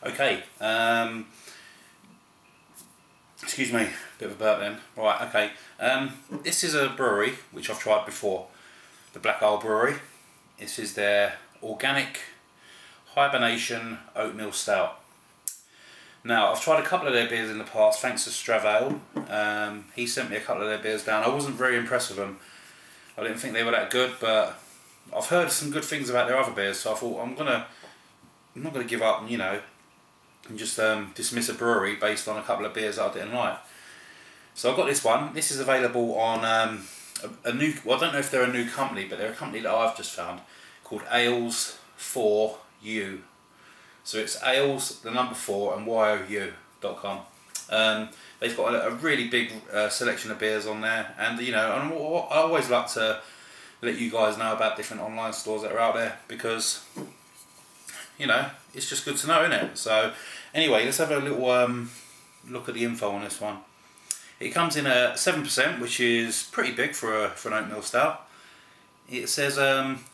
Okay, excuse me, bit of a burp then. Right, okay. This is a brewery which I've tried before, the Black Isle Brewery. This is their organic Hibernator Oatmeal Stout. Now, I've tried a couple of their beers in the past, thanks to Stravale. He sent me a couple of their beers down. I wasn't very impressed with them. I didn't think they were that good, but I've heard some good things about their other beers, so I thought I'm not gonna give up, you know, and just dismiss a brewery based on a couple of beers that I didn't like. So I've got this one. This is available on a new, well, I don't know if they're a new company, but they're a company that I've just found called Ales4U. So it's Ales, the number 4, and YOU.com. They've got a really big selection of beers on there, and you know, I always like to let you guys know about different online stores that are out there, because you know, it's just good to know, isn't it? So anyway, let's have a little look at the info on this one. It comes in at 7%, which is pretty big for an oatmeal stout. It says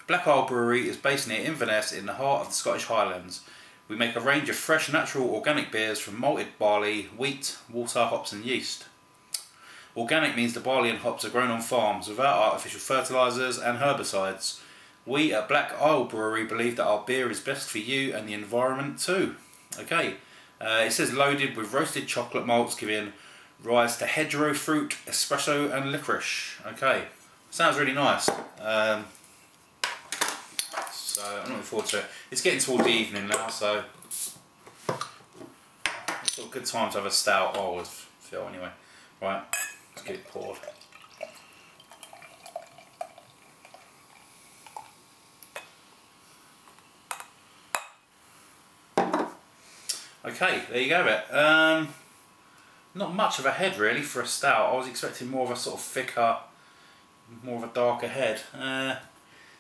Black Isle Brewery is based near Inverness in the heart of the Scottish Highlands. We make a range of fresh, natural, organic beers from malted barley, wheat, water, hops and yeast. Organic means the barley and hops are grown on farms without artificial fertilisers and herbicides. We at Black Isle Brewery believe that our beer is best for you and the environment too. Okay, it says loaded with roasted chocolate malts, giving rise to hedgerow fruit, espresso and licorice. Okay, sounds really nice. So I'm looking forward to it. It's getting towards the evening now, so it's a good time to have a stout. I always feel anyway. Right, let's get it poured. Okay, there you go. Not much of a head really for a stout. I was expecting more of a sort of thicker, more of a darker head.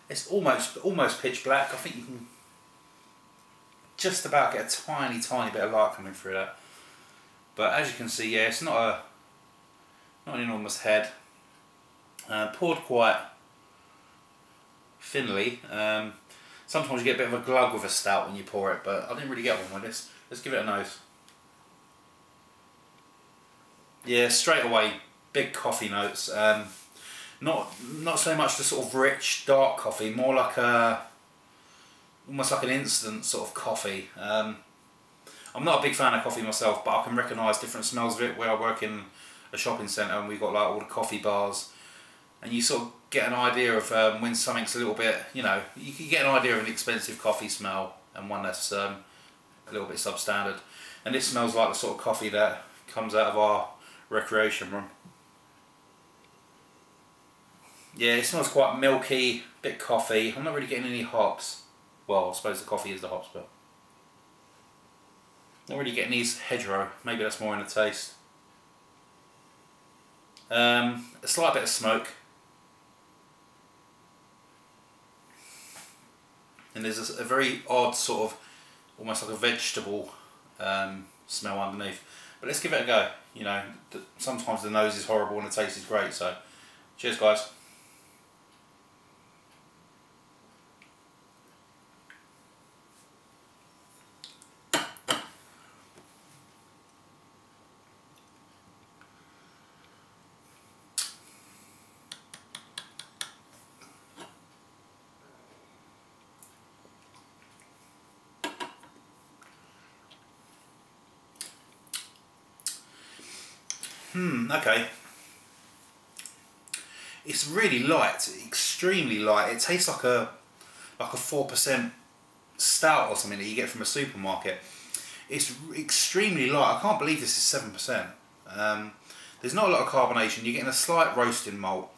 It's almost pitch black. I think you can just about get a tiny bit of light coming through that. But as you can see, yeah, it's not an enormous head. Poured quite thinly. Sometimes you get a bit of a glug with a stout when you pour it, but I didn't really get one with this. Let's give it a nose. Yeah, straight away, big coffee notes. Not so much the sort of rich, dark coffee, more like almost like an instant sort of coffee. I'm not a big fan of coffee myself, but I can recognise different smells of it where I work in a shopping centre and we've got like all the coffee bars, and you sort of get an idea of when something's a little bit, you know, you can get an idea of an expensive coffee smell and one that's a little bit substandard. And this smells like the sort of coffee that comes out of our recreation room. Yeah, it smells quite milky, bit coffee. I'm not really getting any hops. Well, I suppose the coffee is the hops, but not really getting these hedgerow. Maybe that's more in the taste. A slight bit of smoke. And there's a very odd sort of, almost like a vegetable smell underneath. But let's give it a go. You know, sometimes the nose is horrible and the taste is great. So, cheers guys. Okay. It's really light, extremely light. It tastes like a 4% stout or something that you get from a supermarket. It's extremely light. I can't believe this is 7%. There's not a lot of carbonation. You're getting a slight roasting malt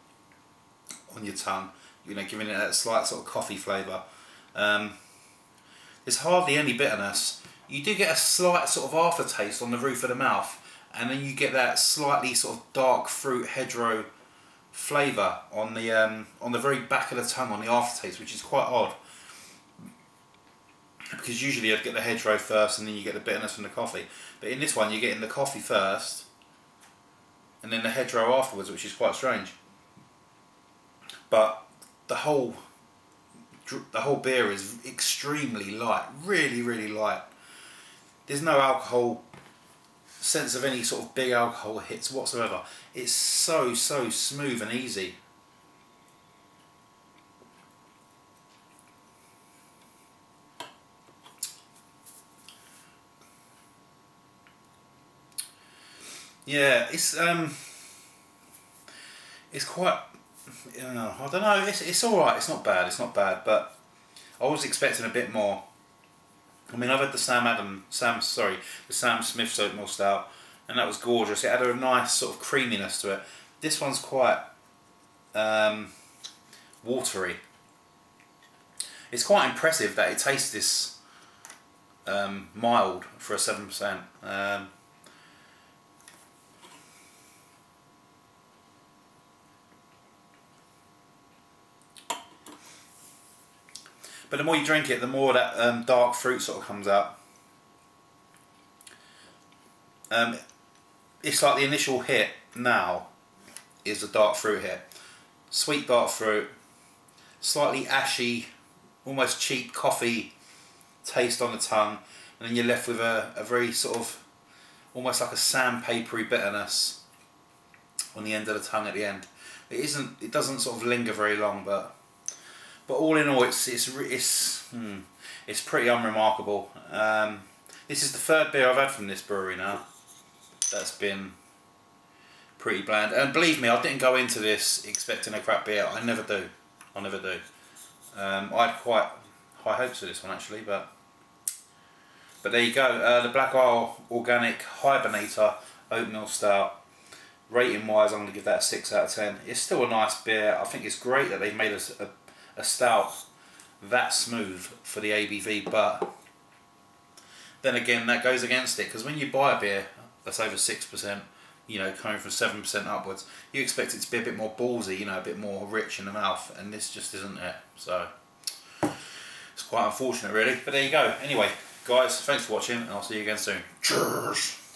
on your tongue, you know, giving it that slight sort of coffee flavour. There's hardly any bitterness. You do get a slight sort of aftertaste on the roof of the mouth, and then you get that slightly sort of dark fruit hedgerow flavour on the very back of the tongue on the aftertaste, which is quite odd. Because usually I'd get the hedgerow first and then you get the bitterness from the coffee. But in this one you're getting the coffee first and then the hedgerow afterwards, which is quite strange. But the whole beer is extremely light, really light. there's no alcohol sense of any sort of big alcohol hits whatsoever. It's so smooth and easy. Yeah, it's quite, I don't know, it's alright, it's not bad, but I was expecting a bit more. I mean, I've had the Sam Smith's Oatmeal Stout, and that was gorgeous. It had a nice sort of creaminess to it. This one's quite watery. It's quite impressive that it tastes this mild for a 7%. But the more you drink it, the more that dark fruit sort of comes out. It's like the initial hit now is the dark fruit hit. Sweet dark fruit, slightly ashy, almost cheap coffee taste on the tongue, and then you're left with a very sort of, almost like a sandpapery bitterness on the end of the tongue at the end. It doesn't sort of linger very long, but all in all, it's pretty unremarkable. This is the third beer I've had from this brewery now that's been pretty bland. And believe me, I didn't go into this expecting a crap beer. I never do. I had quite high hopes for this one actually, but there you go. The Black Isle Organic Hibernator Oatmeal Stout. Rating wise, I'm going to give that a 6 out of 10. It's still a nice beer. I think it's great that they've made a stout that smooth for the ABV, but then again that goes against it, because when you buy a beer that's over 6%, you know, coming from 7% upwards, you expect it to be a bit more ballsy, you know, a bit more rich in the mouth, and this just isn't it. So it's quite unfortunate really, but there you go. Anyway guys, thanks for watching, and I'll see you again soon. Cheers.